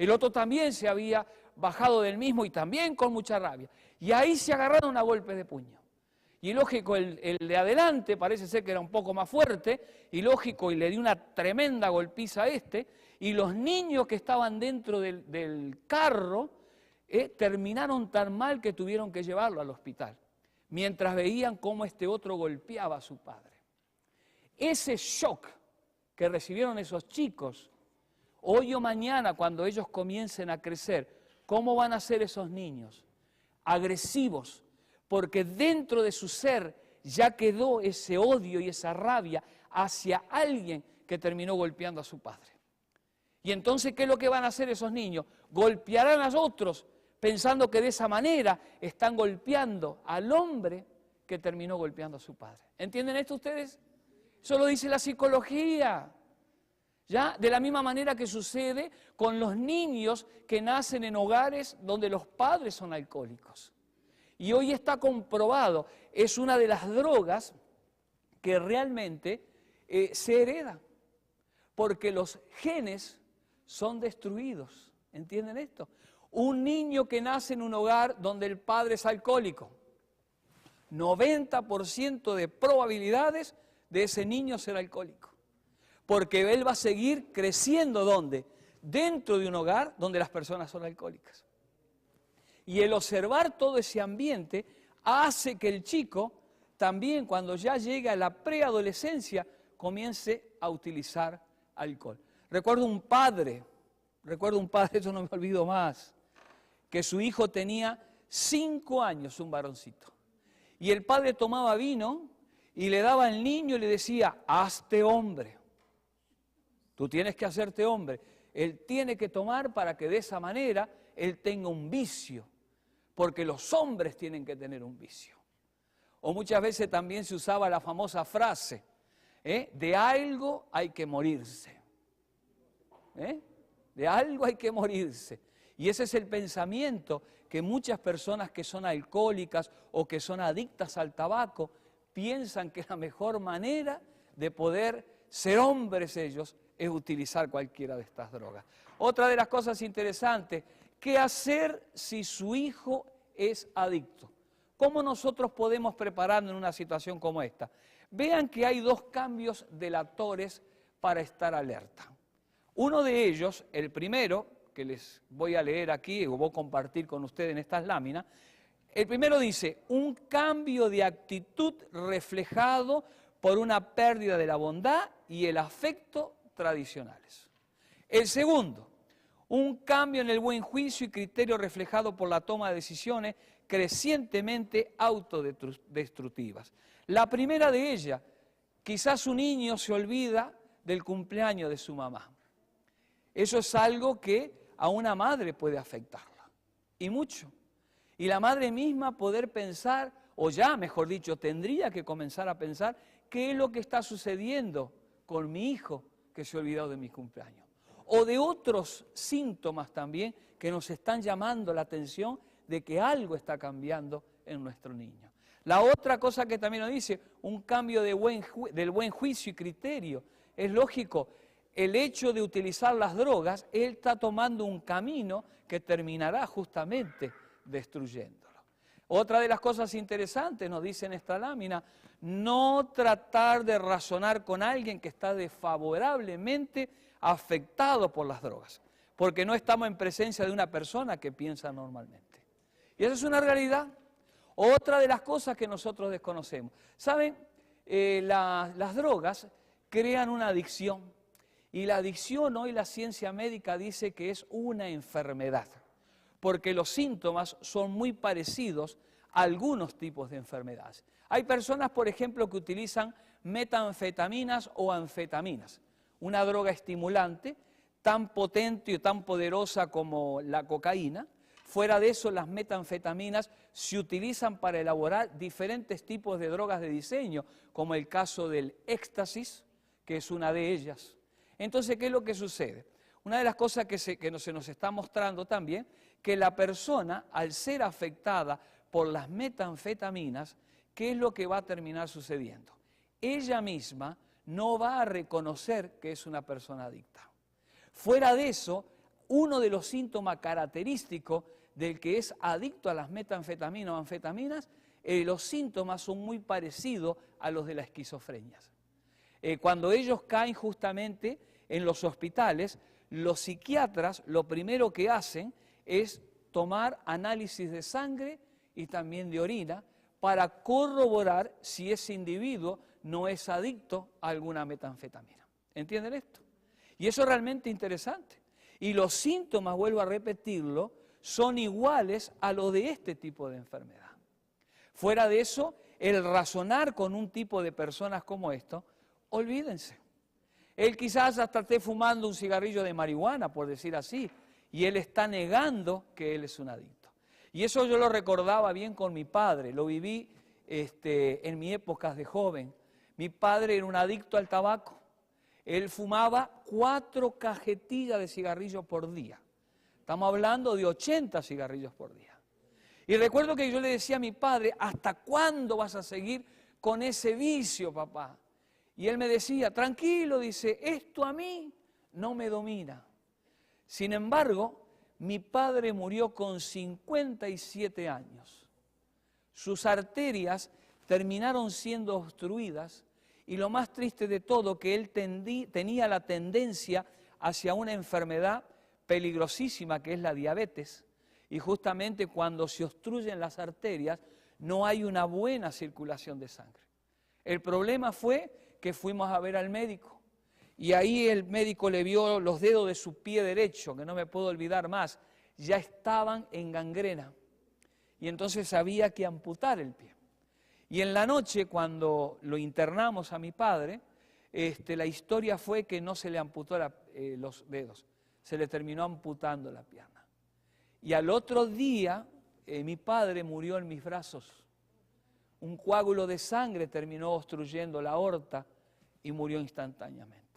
El otro también se había bajado del mismo y también con mucha rabia. Y ahí se agarraron a golpes de puño. Y lógico, el de adelante parece ser que era un poco más fuerte, y lógico, y le dio una tremenda golpiza a este, y los niños que estaban dentro del carro terminaron tan mal que tuvieron que llevarlo al hospital, mientras veían cómo este otro golpeaba a su padre. Ese shock que recibieron esos chicos, hoy o mañana, cuando ellos comiencen a crecer, ¿cómo van a ser esos niños? Agresivos, porque dentro de su ser ya quedó ese odio y esa rabia hacia alguien que terminó golpeando a su padre. Y entonces, ¿qué es lo que van a hacer esos niños? Golpearán a otros, pensando que de esa manera están golpeando al hombre que terminó golpeando a su padre. ¿Entienden esto ustedes? Eso lo dice la psicología. ¿Ya? De la misma manera que sucede con los niños que nacen en hogares donde los padres son alcohólicos. Y hoy está comprobado, es una de las drogas que realmente se hereda, porque los genes son destruidos. ¿Entienden esto? Un niño que nace en un hogar donde el padre es alcohólico, 90% de probabilidades de ese niño ser alcohólico. Porque él va a seguir creciendo, ¿dónde? Dentro de un hogar donde las personas son alcohólicas. Y el observar todo ese ambiente hace que el chico también, cuando ya llega a la preadolescencia, comience a utilizar alcohol. Recuerdo un padre, eso no me olvido más, que su hijo tenía 5 años, un varoncito. Y el padre tomaba vino y le daba al niño y le decía, hazte hombre. Tú tienes que hacerte hombre. Él tiene que tomar para que de esa manera él tenga un vicio, porque los hombres tienen que tener un vicio. O muchas veces también se usaba la famosa frase, de algo hay que morirse. De algo hay que morirse. Y ese es el pensamiento que muchas personas que son alcohólicas o que son adictas al tabaco piensan que la mejor manera de poder ser hombres ellos es utilizar cualquiera de estas drogas. Otra de las cosas interesantes, ¿qué hacer si su hijo es adicto? ¿Cómo nosotros podemos prepararnos en una situación como esta? Vean que hay 2 cambios delatores para estar alerta. Uno de ellos, el primero, que les voy a leer aquí, o voy a compartir con ustedes en estas láminas, el primero dice, un cambio de actitud reflejado por una pérdida de la bondad y el afecto tradicionales. El segundo, un cambio en el buen juicio y criterio reflejado por la toma de decisiones crecientemente autodestructivas. La primera de ellas, quizás un niño se olvida del cumpleaños de su mamá. Eso es algo que a una madre puede afectarla, y mucho. Y la madre misma poder pensar, o ya, mejor dicho, tendría que comenzar a pensar qué es lo que está sucediendo con mi hijo que se ha olvidado de mi cumpleaños. O de otros síntomas también que nos están llamando la atención de que algo está cambiando en nuestro niño. La otra cosa que también nos dice, un cambio del buen juicio y criterio. Es lógico, el hecho de utilizar las drogas, él está tomando un camino que terminará justamente destruyéndolo. Otra de las cosas interesantes, nos dice en esta lámina, no tratar de razonar con alguien que está desfavorablemente afectado por las drogas, porque no estamos en presencia de una persona que piensa normalmente. Y esa es una realidad. Otra de las cosas que nosotros desconocemos. ¿Saben? Las drogas crean una adicción, y la adicción hoy la ciencia médica dice que es una enfermedad, porque los síntomas son muy parecidos a algunos tipos de enfermedades. Hay personas, por ejemplo, que utilizan metanfetaminas o anfetaminas, una droga estimulante tan potente y tan poderosa como la cocaína. Fuera de eso, las metanfetaminas se utilizan para elaborar diferentes tipos de drogas de diseño, como el caso del éxtasis, que es una de ellas. Entonces, ¿qué es lo que sucede? Una de las cosas que se nos está mostrando también, que la persona, al ser afectada por las metanfetaminas, ¿qué es lo que va a terminar sucediendo? Ella misma no va a reconocer que es una persona adicta. Fuera de eso, uno de los síntomas característicos del que es adicto a las metanfetaminas o anfetaminas, los síntomas son muy parecidos a los de la esquizofrenia. Cuando ellos caen justamente en los hospitales, los psiquiatras lo primero que hacen es tomar análisis de sangre y también de orina para corroborar si ese individuo no es adicto a alguna metanfetamina. ¿Entienden esto? Y eso es realmente interesante. Y los síntomas, vuelvo a repetirlo, son iguales a los de este tipo de enfermedad. Fuera de eso, el razonar con un tipo de personas como esto, olvídense. Él quizás hasta esté fumando un cigarrillo de marihuana, por decir así, y él está negando que él es un adicto. Y eso yo lo recordaba bien con mi padre, lo viví en mi época de joven. Mi padre era un adicto al tabaco. Él fumaba 4 cajetillas de cigarrillos por día. Estamos hablando de 80 cigarrillos por día. Y recuerdo que yo le decía a mi padre, ¿hasta cuándo vas a seguir con ese vicio, papá? Y él me decía, tranquilo, dice, esto a mí no me domina. Sin embargo, mi padre murió con 57 años. Sus arterias terminaron siendo obstruidas y lo más triste de todo, que él tenía la tendencia hacia una enfermedad peligrosísima que es la diabetes. Y justamente cuando se obstruyen las arterias no hay una buena circulación de sangre. El problema fue que fuimos a ver al médico y ahí el médico le vio los dedos de su pie derecho, que no me puedo olvidar más, ya estaban en gangrena y entonces había que amputar el pie. Y en la noche cuando lo internamos a mi padre, la historia fue que no se le amputó los dedos, se le terminó amputando la pierna. Y al otro día mi padre murió en mis brazos. Un coágulo de sangre terminó obstruyendo la aorta y murió instantáneamente.